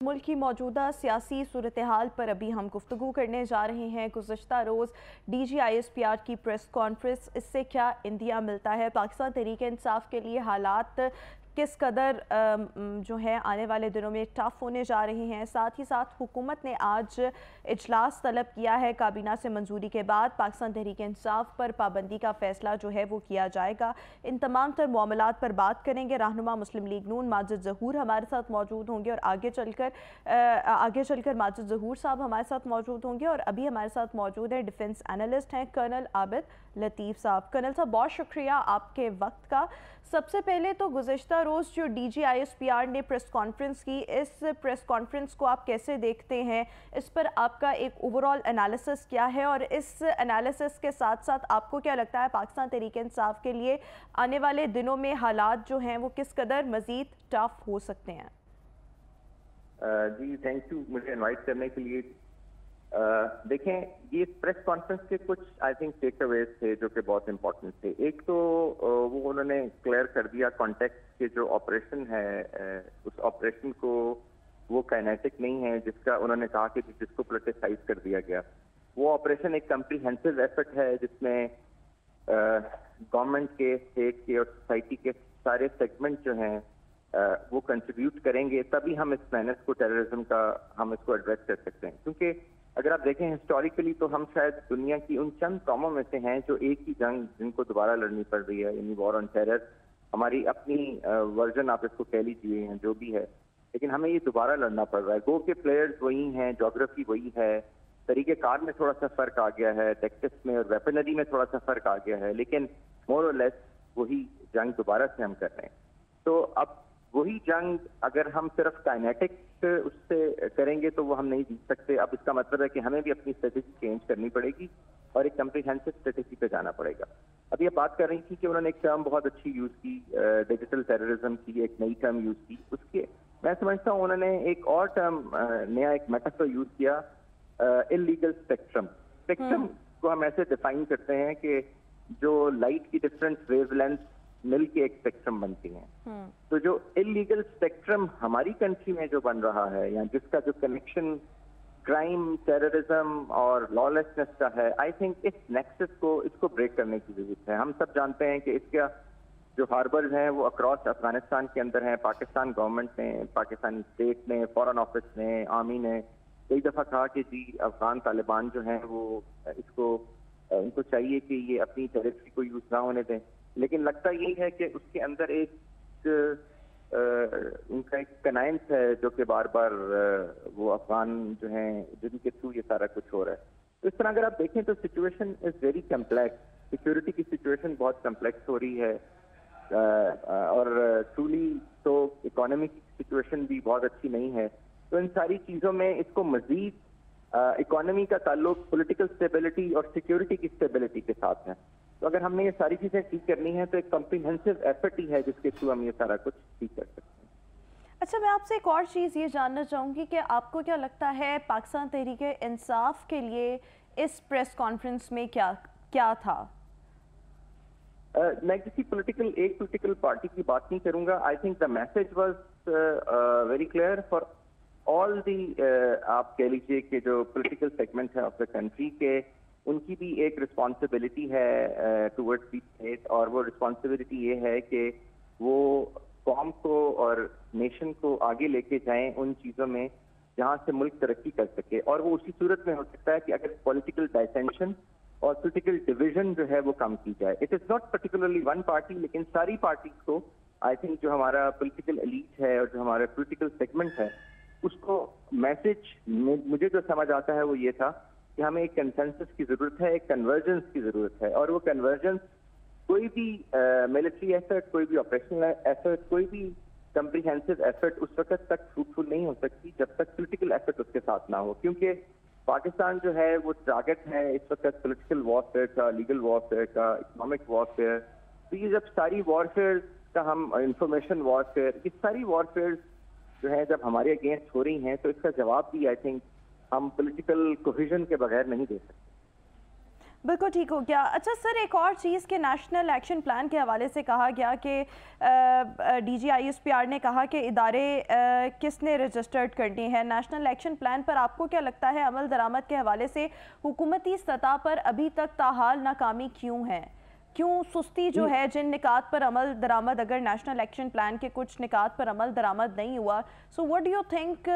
मुल्क की मौजूदा सियासी सूरत-ए-हाल पर अभी हम गुफ्तगू करने जा रहे हैं। गुज़श्ता रोज़ DGISPR की प्रेस कॉन्फ्रेंस, इससे क्या इंदिया मिलता है? पाकिस्तान तहरीक-ए-इंसाफ के लिए हालात किस कदर जो है आने वाले दिनों में टफ होने जा रहे हैं। साथ ही साथ हुकूमत ने आज इजलास तलब किया है। काबीना से मंजूरी के बाद पाकिस्तान तहरीक-ए-इंसाफ पर पाबंदी का फ़ैसला जो है वो किया जाएगा। इन तमाम तर मामलात पर बात करेंगे। रहनुमा मुस्लिम लीग नून माजिद ज़हूर हमारे साथ मौजूद होंगे और आगे चलकर माजिद ज़हूर साहब हमारे साथ मौजूद होंगे। और अभी हमारे साथ मौजूद हैं डिफेंस एनालिस्ट हैं कर्नल आबिद लतीफ़ साहब। कर्नल साहब, बहुत शुक्रिया आपके वक्त का। सबसे पहले तो गुज़श्ता रोज़ जो DGISPR ने प्रेस कॉन्फ्रेंस की, इस प्रेस कॉन्फ्रेंस को आप कैसे देखते हैं? इस पर आपका एक ओवरऑल एनालिसिस क्या है? और इस एनालिसिस के साथ साथ आपको क्या लगता है पाकिस्तान तहरीक-ए-इंसाफ के लिए आने वाले दिनों में हालात जो हैं वो किस कदर मज़ीद टफ हो सकते हैं? जी थैंक यू मुझे इनवाइट करने के लिए। देखें, ये प्रेस कॉन्फ्रेंस के कुछ आई थिंक टेक अवेज थे जो कि बहुत इंपॉर्टेंट थे। एक तो वो उन्होंने क्लियर कर दिया कॉन्टेक्स्ट के जो ऑपरेशन है उस ऑपरेशन को वो काइनेटिक नहीं है जिसका उन्होंने कहा कि जिसको पोलिटिसाइज कर दिया गया। वो ऑपरेशन एक कम्प्रीहेंसिव एफर्ट है जिसमें गवर्नमेंट के, स्टेट के और सोसाइटी के सारे सेगमेंट जो हैं वो कंट्रीब्यूट करेंगे, तभी हम इस मैनेज को, टेररिज्म का हम इसको एड्रेस कर सकते हैं। क्योंकि अगर आप देखें हिस्टोरिकली तो हम शायद दुनिया की उन चंद कौमों में से हैं जो एक ही जंग जिनको दोबारा लड़नी पड़ रही है, यानी वॉर ऑन टेरर। हमारी अपनी वर्जन आप इसको कह लीजिए हैं जो भी है, लेकिन हमें ये दोबारा लड़ना पड़ रहा है। गो के प्लेयर्स वही हैं, जोग्राफी वही है, तरीके कार में थोड़ा सा फर्क आ गया है, टैक्टिक्स में और वेपनरी में थोड़ा सा फर्क आ गया है, लेकिन मोर और लेस वही जंग दोबारा से हम कर रहे हैं। तो अब वही जंग अगर हम सिर्फ काइनेटिक उससे करेंगे तो वो हम नहीं जीत सकते। अब इसका मतलब है कि हमें भी अपनी स्ट्रेटेजी चेंज करनी पड़ेगी और एक कम्प्रीहेंसिव स्ट्रेटेजी पे जाना पड़ेगा। अब ये बात कर रही थी कि उन्होंने एक टर्म बहुत अच्छी यूज की, डिजिटल टेररिज्म की एक नई टर्म यूज की। उसके मैं समझता हूँ उन्होंने एक और टर्म, नया एक मेटाफर यूज किया, इलीगल स्पेक्ट्रम। स्पेक्ट्रम को हम ऐसे डिफाइन करते हैं कि जो लाइट की डिफरेंट वेवलेंथ मिल के एक स्पेक्ट्रम बनती हैं। तो जो इलीगल स्पेक्ट्रम हमारी कंट्री में जो बन रहा है या जिसका जो कनेक्शन क्राइम, टेररिज्म और लॉलेसनेस का है, आई थिंक इस नेक्सस को इसको ब्रेक करने की जरूरत है। हम सब जानते हैं कि इसका जो हार्बर्स हैं वो अक्रॉस अफगानिस्तान के अंदर हैं। पाकिस्तान गवर्नमेंट ने, पाकिस्तानी स्टेट ने, फॉरेन ऑफिस ने, आर्मी ने कई दफा कहा कि जी अफगान तालिबान जो हैं वो इसको उनको चाहिए कि ये अपनी टेरिटरी को यूज ना होने दें, लेकिन लगता यही है कि उसके अंदर एक उनका एक कनाइंस है जो कि बार बार वो अफगान जो हैं जिनके थ्रू ये सारा कुछ हो रहा है। तो इस तरह अगर आप देखें तो situation is very complex, security की सिचुएशन बहुत कम्प्लेक्स हो रही है और ट्रूली तो इकोनॉमी की सिचुएशन भी बहुत अच्छी नहीं है। तो इन सारी चीज़ों में इसको मजीद इकोनॉमी का ताल्लुक पॉलिटिकल स्टेबिलिटी और सिक्योरिटी की स्टेबिलिटी के साथ है। तो अगर हमने ये सारी चीजें ठीक करनी है तो एक कम्प्रीहेंसिव एफर्ट ही है जिसके थ्रू हम ये सारा कुछ ठीक कर सकते हैं। अच्छा, मैं आपसे एक और चीज़ ये जानना चाहूँगी कि आपको क्या लगता है पाकिस्तान तहरीक-ए-इंसाफ के लिए इस प्रेस कॉन्फ्रेंस में क्या क्या था? मैं किसी एक पॉलिटिकल पार्टी की बात नहीं करूंगा। I think the message was very clear for all the, आप कह लीजिए कि जो पॉलिटिकल सेगमेंट है ऑफ द कंट्री के, उनकी भी एक रिस्पॉन्सिबिलिटी है टुवर्ड्स दी स्टेट, और वो रिस्पॉन्सिबिलिटी ये है कि वो कौम को और नेशन को आगे लेके जाएं उन चीज़ों में जहाँ से मुल्क तरक्की कर सके। और वो उसी सूरत में हो सकता है कि अगर पॉलिटिकल डाइसेंशन और पॉलिटिकल डिवीजन जो है वो कम की जाए। It is not particularly one party, लेकिन सारी पार्टीज को, आई थिंक जो हमारा पॉलिटिकल एलीट है और जो हमारा पॉलिटिकल सेगमेंट है, उसको मैसेज मुझे जो समझ आता है वो ये था कि हमें एक कंसेंसस की जरूरत है, एक कन्वर्जेंस की जरूरत है। और वो कन्वर्जेंस कोई भी मिलिट्री एफर्ट, कोई भी ऑपरेशनल एफर्ट, कोई भी कम्प्रीहेंसिव एफर्ट उस वक्त तक फ्रूटफुल नहीं हो सकती जब तक पॉलिटिकल एफर्ट उसके साथ ना हो। क्योंकि पाकिस्तान जो है वो टारगेट है इस वक्त पॉलिटिकल वॉरफेयर का, लीगल वॉरफेयर का, इकोनॉमिक वॉरफेयर। तो ये जब सारी वॉरफेयर का, हम इंफॉर्मेशन वॉरफेयर, ये सारी वॉरफेयर जो है जब हमारे अगेंस्ट हो रही हैं तो इसका जवाब भी आई थिंक हम पॉलिटिकल कोहेजन के बगैर नहीं दे सकते। बिल्कुल ठीक हो गया। अच्छा सर, एक और चीज़ के नेशनल एक्शन प्लान के हवाले से कहा गया कि DGISPR ने कहा कि इदारे किसने रजिस्टर्ड करनी है। नेशनल एक्शन प्लान पर आपको क्या लगता है अमल दरामद के हवाले से हुकूमती सतह पर अभी तक ताहाल नाकामी क्यों है? क्यों सुस्ती जो है जिन निकात पर अमल दरामद, अगर नेशनल एक्शन प्लान के कुछ निकात पर अमल दरामद नहीं हुआ, so what do you think,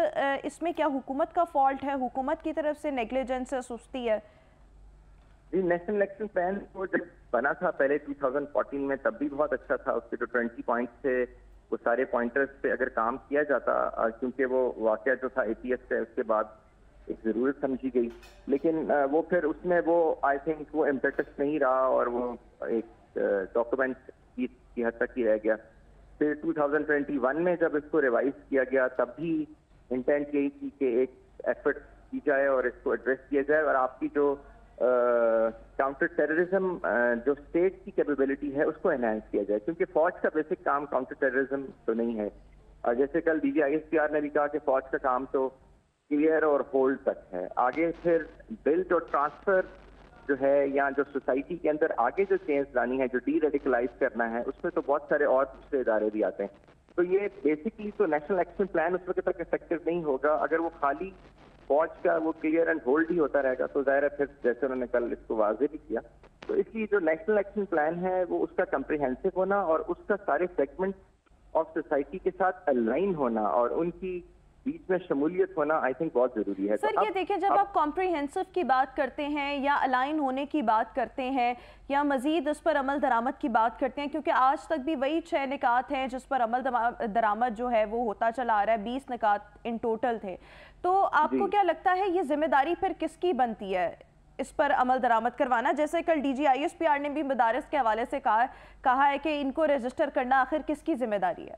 इसमें क्या हुकूमत का फॉल्ट है, हुकूमत की तरफ से नेग्लिजेंस है, सुस्ती है? जी, नेशनल एक्शन प्लान वो जब बना था पहले 2014 में, तब भी बहुत अच्छा था। उसके जो 20 पॉइंट्स थे वो सारे पॉइंटर्स पे अगर काम किया जाता, क्योंकि वो वाकया जो था APS का उसके बाद एक ज़रूरत समझी गई, लेकिन वो फिर उसमें वो आई थिंक वो इम्पेटस नहीं रहा और वो एक डॉक्यूमेंट की हद तक ही रह गया। फिर 2021 में जब इसको रिवाइज किया गया तब भी इंटेंट यही थी कि एक एफर्ट की जाए और इसको एड्रेस किया जाए और आपकी जो काउंटर टेररिज्म जो स्टेट की कैपेबिलिटी है उसको एनहांस किया जाए, क्योंकि फौज का बेसिक काम काउंटर टेररिज्म तो नहीं है। और जैसे कल DGISPR ने भी कहा कि फौज का काम तो क्लियर और होल्ड तक है, आगे फिर बिल्ड और ट्रांसफर जो है या जो सोसाइटी के अंदर आगे जो चेंज लानी है, जो डी रेडिकलाइज करना है, उसमें तो बहुत सारे और दूसरे इदारे भी आते हैं। तो ये बेसिकली तो नेशनल एक्शन प्लान उस वक्त तक इफेक्टिव नहीं होगा अगर वो खाली फौज का वो क्लियर एंड होल्ड ही होता रहेगा। तो जाहिर है फिर जैसे उन्होंने कल इसको वाजे भी किया, तो इसलिए जो नेशनल एक्शन प्लान है वो उसका कम्प्रिहेंसिव होना और उसका सारे सेगमेंट ऑफ सोसाइटी के साथ अलाइन होना और उनकी बीच में शमूलियत होना आई थिंक बहुत जरूरी है। सर ये देखिए, जब आप कॉम्प्रिहेंसिव की बात करते हैं या अलाइन होने की बात करते हैं या मजीद उस पर अमल दरामद की बात करते हैं, क्योंकि आज तक भी वही 6 निकात हैं जिस पर अमल दरामद जो है वो होता चला आ रहा है, 20 निकात इन टोटल थे, तो आपको क्या लगता है ये जिम्मेदारी फिर किसकी बनती है इस पर अमल दरामद करवाना? जैसे कल DGISPR ने भी मदारिस के हवाले से कहा है कि इनको रजिस्टर करना आखिर किसकी जिम्मेदारी है?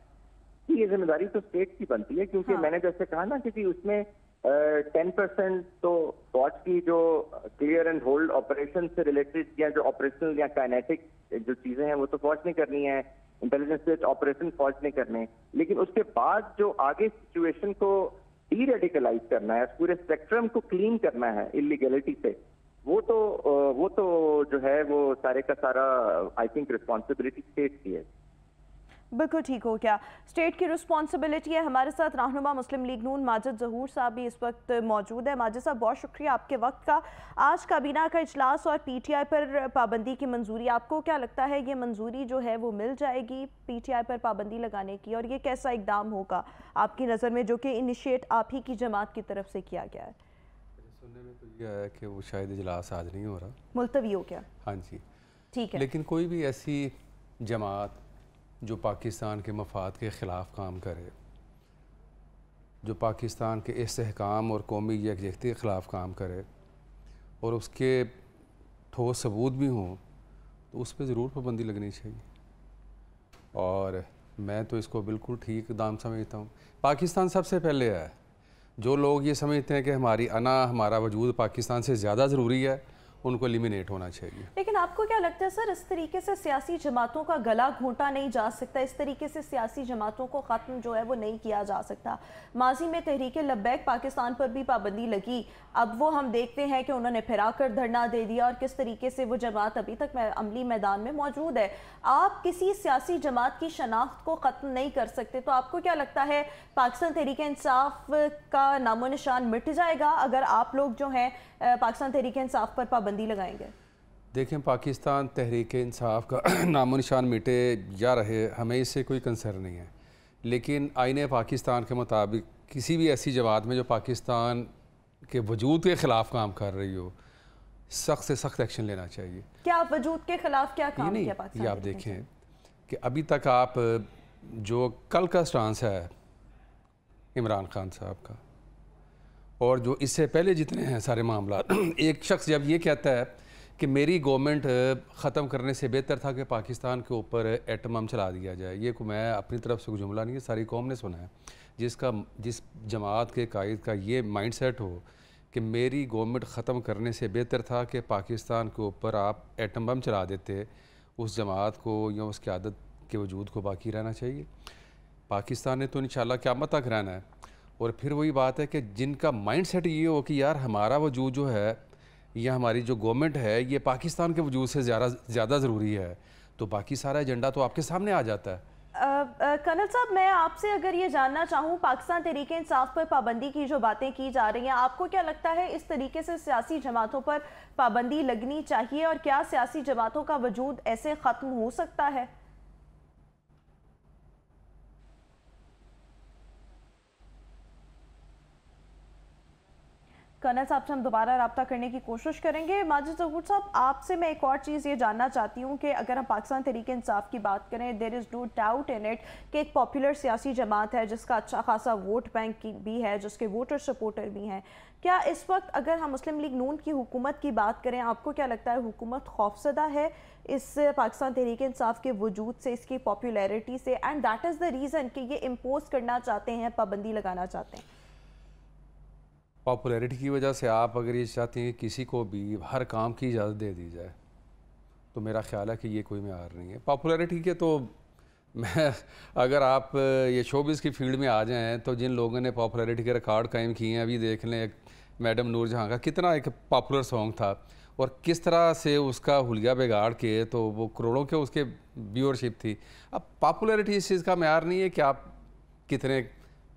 ये जिम्मेदारी तो स्टेट की बनती है, क्योंकि मैंने जैसे कहा ना कि उसमें 10% तो फौज की जो क्लियर एंड होल्ड ऑपरेशन से रिलेटेड या जो ऑपरेशनल या काइनेटिक जो चीजें हैं वो तो फौज ने करनी है, इंटेलिजेंस बेस्ड ऑपरेशन फौज ने करने, लेकिन उसके बाद जो आगे सिचुएशन को डी रेडिकलाइज करना है, पूरे स्पेक्ट्रम को क्लीन करना है इलीगलिटी से, वो तो जो है वो सारे का सारा आई थिंक रिस्पॉन्सिबिलिटी स्टेट की है। बिल्कुल ठीक हो गया, स्टेट की रिस्पॉन्सिबिलिटी है। हमारे साथ रहनुमा मुस्लिम लीग नून माजिद ज़हूर साहब भी इस वक्त मौजूद है। माजिद साहब बहुत शुक्रिया आपके वक्त का। आज काबीना का इजलास और PTI पर पाबंदी की मंजूरी, आपको क्या लगता है ये मंजूरी जो है वो मिल जाएगी PTI पर पाबंदी लगाने की, और ये कैसा इकदाम होगा आपकी नज़र में जो कि इनिशिएट आप ही की जमात की तरफ से किया गया है? सुनने में तो ये है कि वो शायद इजलास आज नहीं हो रहा, मुलतवी हो गया। हाँ जी ठीक है, लेकिन कोई भी ऐसी जमात जो पाकिस्तान के मफाद के ख़िलाफ़ काम करे, जो पाकिस्तान के इस्तेहकाम और कौमी यकजहती के ख़िलाफ़ काम करे और उसके ठोस सबूत भी हों, तो उस पर ज़रूर पाबंदी लगनी चाहिए। और मैं तो इसको बिल्कुल ठीक इक़दाम समझता हूँ। पाकिस्तान सबसे पहले है। जो लोग ये समझते हैं कि हमारी हमारा वजूद पाकिस्तान से ज़्यादा ज़रूरी है, उनको एलिमिनेट होना चाहिए। लेकिन आपको क्या लगता है सर, इस तरीके से सियासी जमातों का गला घोंटा नहीं जा सकता, इस तरीके से सियासी जमातों को ख़त्म जो है वो नहीं किया जा सकता? माजी में तहरीक लब्बैक पाकिस्तान पर भी पाबंदी लगी, अब वो हम देखते हैं कि उन्होंने फिर आकर धरना दे दिया और किस तरीके से वो जमात अभी तक अमली मैदान में मौजूद है। आप किसी सियासी जमात की शनाख्त को ख़त्म नहीं कर सकते, तो आपको क्या लगता है पाकिस्तान तहरीक इंसाफ का नामो निशान मिट जाएगा अगर आप लोग जो हैं पाकिस्तान तहरीक इंसाफ पर पाबंदी लगाएंगे? देखें, पाकिस्तान तहरीक इंसाफ का नामो निशान मिटे या रहे, हमें इससे कोई कंसर्न नहीं है, लेकिन आईने पाकिस्तान के मुताबिक किसी भी ऐसी जमात में जो पाकिस्तान के वजूद के ख़िलाफ़ काम कर रही हो, सख्त से सख्त एक्शन लेना चाहिए। क्या वजूद के ख़िलाफ़ क्या काम किया पाकिस्तान? ये आप देखें कि अभी तक आप जो कल का स्टांस है इमरान खान साहब का और जो इससे पहले जितने हैं सारे मामला, एक शख्स जब ये कहता है कि मेरी गवर्नमेंट ख़त्म करने से बेहतर था कि पाकिस्तान के ऊपर एटम बम चला दिया जाए, ये को मैं अपनी तरफ से जुमला नहीं है, सारी कौम ने सुना है। जिस जमात के कायद का ये माइंड सेट हो कि मेरी गवर्नमेंट ख़त्म करने से बेहतर था कि पाकिस्तान के ऊपर आप एटम बम चला देते, उस जमात को या उस क़यादत के वजूद को बाकी रहना चाहिए। पाकिस्तान ने तो इंशाल्लाह क़यामत तक रहना है। और फिर वही बात है कि जिनका माइंड सेट ये हो कि यार हमारा वजूद जो है یا ہماری جو گورنمنٹ ہے یہ پاکستان کے وجود سے زیادہ ضروری ہے، تو باقی سارا ایجنڈا تو آپ کے سامنے آ جاتا ہے۔ کرنل صاحب، میں آپ سے اگر یہ جاننا چاہوں، پاکستان تحریک انصاف پر پابندی کی جو باتیں کی جا رہی ہیں، آپ کو کیا لگتا ہے اس طریقے سے سیاسی جماعتوں پر پابندی لگنی چاہیے، اور کیا سیاسی جماعتوں کا وجود ایسے ختم ہو سکتا ہے؟ کرنل صاحب سے ہم دوبارہ رابطہ کرنے کی کوشش کریں گے۔ ماجد ظہور صاحب، آپ سے میں ایک اور چیز یہ جاننا چاہتی ہوں کہ اگر ہم پاکستان تحریک انصاف کی بات کریں، دیر از نو ڈاؤٹ ان اٹ کہ ایک پاپولر سیاسی جماعت ہے جس کا اچھا خاصا ووٹ بینک بھی ہے، جس کے ووٹر سپورٹر بھی ہیں۔ کیا اس وقت اگر ہم مسلم لیگ نون کی حکومت کی بات کریں، آپ کو کیا لگتا ہے حکومت خوفزدہ ہے اس پاکستان تحریک انصاف کے وجود سے، اس کی پاپولیرٹی سے، and that is the reason کہ یہ امپوز کرنا چاہتے ہیں، پابندی لگانا چاہتے ہیں؟ پاپولیرٹی کی وجہ سے آپ اگر یہ چاہتے ہیں کہ کسی کو بھی ہر کام کی اجازت دے دی جائے، تو میرا خیال ہے کہ یہ کوئی معیار نہیں ہے پاپولیرٹی کے۔ تو میں اگر آپ یہ شوبز کی فیلڈ میں آ جائیں تو جن لوگوں نے پاپولیرٹی کے ریکارڈ قائم کیے ہیں، ابھی دیکھ لیں ایک میڈم نور جہاں کا کتنا ایک پاپولر سانگ تھا، اور کس طرح سے اس کا حلیہ بگاڑ کے تو وہ کروڑوں کے اس کے ویورشپ تھی۔ اب پاپولیرٹی اس چیز کا معیار نہیں ہے کہ آپ کتنے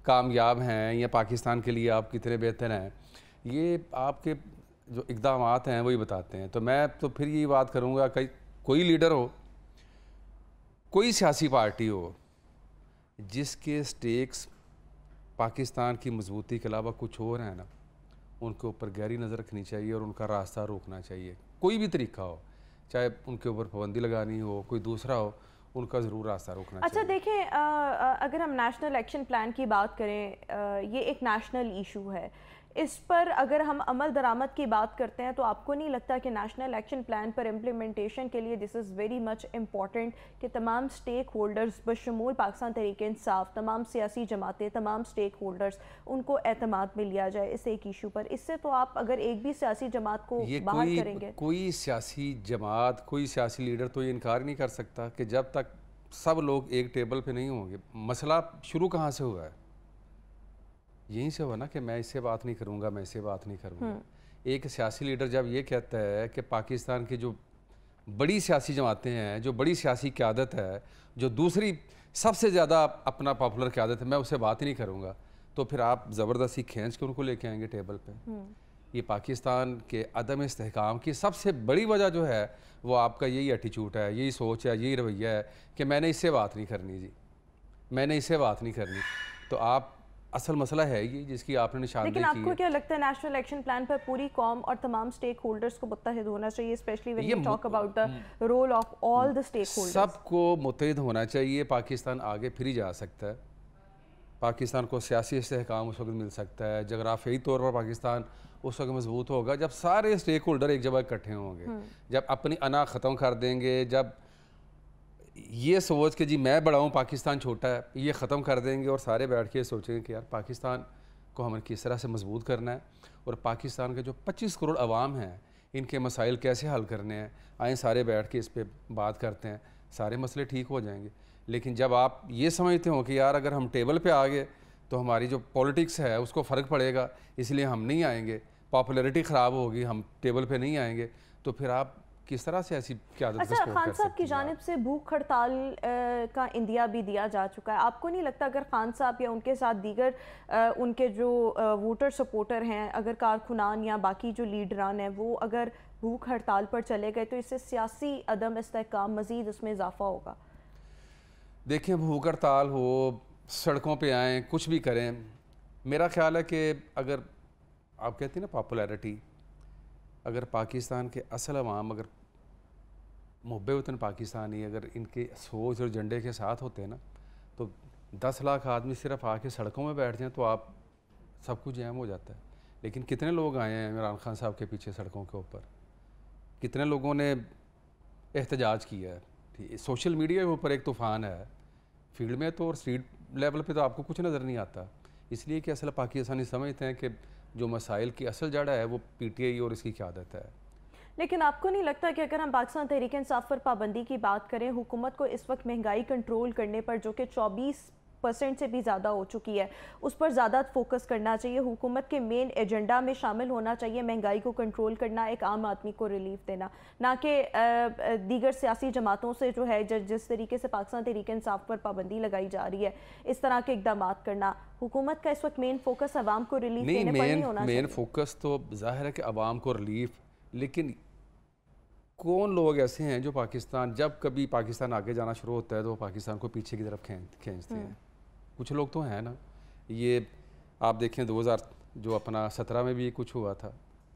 کامیاب ہیں یا پاکستان کے لیے آپ کتنے بہتر ہیں، یہ آپ کے جو اقدامات ہیں وہی بتاتے ہیں۔ تو میں تو پھر یہ بات کروں گا کہ کوئی لیڈر ہو، کوئی سیاسی پارٹی ہو جس کے سٹیکس پاکستان کی مضبوطی کے علاوہ کچھ اور ہیں نا، ان کے اوپر گہری نظر رکھنی چاہیے اور ان کا راستہ روکنا چاہیے۔ کوئی بھی طریقہ ہو، چاہے ان کے اوپر پابندی لگانی ہو، کوئی دوسرا ہو، ان کا ضرور راستہ روکنا چاہیے۔ اچھا دیکھیں، اگر ہم نیشنل ایکشن پلان کی بات کریں، یہ ایک نیشنل ایشو ہے، اس پر اگر ہم عمل درآمد کی بات کرتے ہیں تو آپ کو نہیں لگتا کہ نیشنل ایکشن پلان پر امپلیمنٹیشن کے لیے دس از ویری مچ امپورٹنٹ کہ تمام سٹیک ہولڈرز بشمول پاکستان تحریک انصاف، تمام سیاسی جماعتیں، تمام سٹیک ہولڈرز، ان کو اعتماد میں لیا جائے اس ایک ایشو پر؟ اس سے تو آپ اگر ایک بھی سیاسی جماعت کو باہر کریں گے، کوئی سیاسی جماعت، کوئی سیاسی لیڈر تو یہ انکار نہیں کر سکتا کہ جب تک سب لوگ ایک ٹیبل پہ نہیں ہوں گے۔ مسئلہ شروع کہاں سے ہوا ہے؟ یہیں سے ہوا نا کہ میں اس سے بات نہیں کروں گا، میں اس سے بات نہیں کروں گا۔ ایک سیاسی لیڈر جب یہ کہتا ہے کہ پاکستان کی جو بڑی سیاسی جماعتیں ہیں، جو بڑی سیاسی قیادت ہے، جو دوسری سب سے زیادہ اپنا پاپولر قیادت ہے، میں اس سے بات ہی نہیں کروں گا، تو پھر آپ زبردستی کھینچ کے ان کو لے کے آئیں گے ٹیبل پہ۔ یہ پاکستان کے عدم استحکام کی سب سے بڑی وجہ جو ہے وہ آپ کا یہی ایٹیچیوڈ ہے، یہی سوچ ہے، یہی رویہ ہے کہ میں نے اس سے بات نہیں کرنی جی، میں نے اس سے بات نہیں کرنی۔ تو آپ اصل مسئلہ ہے یہ جس کی آپ نے نشاندہی کی ہے۔ لیکن آپ کو کیا لگتا ہے نیشنل ایکشن پلان پر پوری قوم اور تمام سٹیک ہولڈرز کو متحد ہونا چاہیے، especially when we talk about the role of all the stakeholders؟ سب کو متحد ہونا چاہیے، پاکستان آگے پھر ہی جا سکتا ہے، پاکستان کو سیاسی استحکام اس وقت مل سکتا ہے، جغرافیائی طور پر پاکستان اس وقت مضبوط ہوگا جب سارے سٹیک ہولڈر ایک جگہ اکٹھے ہوں گے، جب اپنی انا ختم کر دیں گے، جب یہ سوچ کہ جی میں بڑا ہوں پاکستان چھوٹا ہے یہ ختم کر دیں گے، اور سارے بیٹھ کے سوچیں گے کہ یار پاکستان کو ہمیں کس طرح سے مضبوط کرنا ہے، اور پاکستان کے جو 25 کروڑ عوام ہیں ان کے مسائل کیسے حل کرنے ہیں، آئیں سارے بیٹھ کے اس پہ بات کرتے ہیں، سارے مسئلے ٹھیک ہو جائیں گے۔ لیکن جب آپ یہ سمجھتے ہو کہ یار اگر ہم ٹیبل پہ آ گئے تو ہماری جو پولیٹکس ہے اس کو فرق پڑے گا، اس لیے ہم نہیں آئیں گے، پاپولیرٹی خراب ہوگی، ہم ٹیبل پہ نہیں آئیں گے، تو پھر آپ کس طرح سے ایسی قیادت کو سپورٹ کر سکتے ہیں؟ خان صاحب کی جانب سے بھوک ہڑتال کا اندیا بھی دیا جا چکا ہے، آپ کو نہیں لگتا اگر خان صاحب یا ان کے ساتھ دیگر ان کے جو ووٹر سپورٹر ہیں، اگر کارکنان یا باقی جو لیڈران ہیں وہ اگر بھوک ہڑتال پر چلے گئے تو اس سے سیاسی عدم استحکام مزید اس میں اضافہ ہوگا؟ دیکھیں بھوک ہڑتال ہو، سڑکوں پہ آئیں، کچھ بھی کریں، میرا خیال ہے کہ اگر آپ کہتے ہیں نا پاپولیرٹی، اگر پاکستان کے اصل عوام اگر محب وطن پاکستانی اگر ان کے سوچ اور جھنڈے کے ساتھ ہوتے ہیں نا، تو 10 لاکھ آدمی صرف آ کے سڑکوں میں بیٹھ جائیں تو آپ سب کچھ جیم ہو جاتا ہے۔ لیکن کتنے لوگ آئے ہیں عمران خان صاحب کے پیچھے سڑکوں کے اوپر، کتنے لوگوں نے احتجاج کیا ہے، سوشل میڈیا کے اوپر ایک طوفان ہے، فیلڈ میں تو اور اسٹریٹ لیول پہ تو آپ کو کچھ نظر نہیں آتا، اس لیے کہ اصل پاکستانی سمجھتے ہیں کہ جو مسائل کی اصل جڑ ہے وہ پی ٹی آئی اور اس کی قیادت ہے۔ لیکن آپ کو نہیں لگتا کہ اگر ہم پاکستان تحریک انصاف پر پابندی کی بات کریں، حکومت کو اس وقت مہنگائی کنٹرول کرنے پر جو کہ 50% से भी ज़्यादा हो चुकी है, उस पर ज़्यादा फोकस करना चाहिए। हुकूमत के मेन एजेंडा में शामिल होना चाहिए महंगाई को कंट्रोल करना, एक आम आदमी को रिलीफ देना, ना कि दीगर सियासी जमातों से जो है जिस तरीके से पाकिस्तान तहरीक इंसाफ पर पाबंदी लगाई जा रही है, इस तरह के इकदाम करना। हुकूमत का इस वक्त मेन फोकस आवाम को रिलीफ देने पर नहीं होना चाहिए। मेन फोकस तो ज़ाहिर है कि आवाम को रिलीफ, लेकिन कौन लोग ऐसे हैं जो पाकिस्तान, जब कभी पाकिस्तान आगे जाना शुरू होता है तो वो पाकिस्तान को पीछे की तरफ खींचते हैं। कुछ लोग तो हैं ना, ये आप देखें 2017 में भी कुछ हुआ था,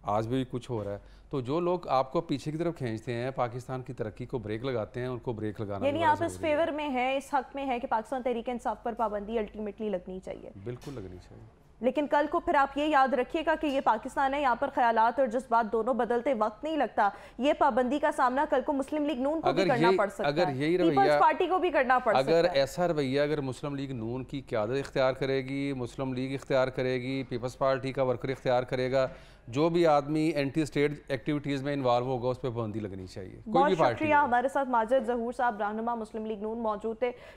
आज भी कुछ हो रहा है। तो जो लोग आपको पीछे की तरफ खींचते हैं, पाकिस्तान की तरक्की को ब्रेक लगाते हैं, उनको ब्रेक लगाना। यानी आप इस फेवर में हैं, इस हक में है कि पाकिस्तान तहरीक इंसाफ पर पाबंदी अल्टीमेटली लगनी चाहिए? बिल्कुल लगनी चाहिए, लेकिन कल को फिर आप ये याद रखिएगा कि ये पाकिस्तान है, यहाँ पर ख्यालात और जज्बात दोनों बदलते वक्त नहीं लगता। ये पाबंदी का सामना कल को मुस्लिम लीग नून को भी करना पड़ सकता है, अगर यही पीपल्स पार्टी को भी करना पड़ सकता है। अगर ऐसा रवैया अगर मुस्लिम लीग नून की क़यादत इख्तियार करेगी, मुस्लिम लीग इख्तियार करेगी, पीपल्स पार्टी का वर्कर इख्तियार करेगा, जो भी आदमी एंटी स्टेट एक्टिविटीज़ में इन्वॉल्व होगा उस पर पाबंदी लगनी चाहिए। कोई भी पार्टी। शुक्रिया, हमारे साथ माजिद ज़हूर साहब रहनुमा मुस्लिम लीग नून मौजूद थे।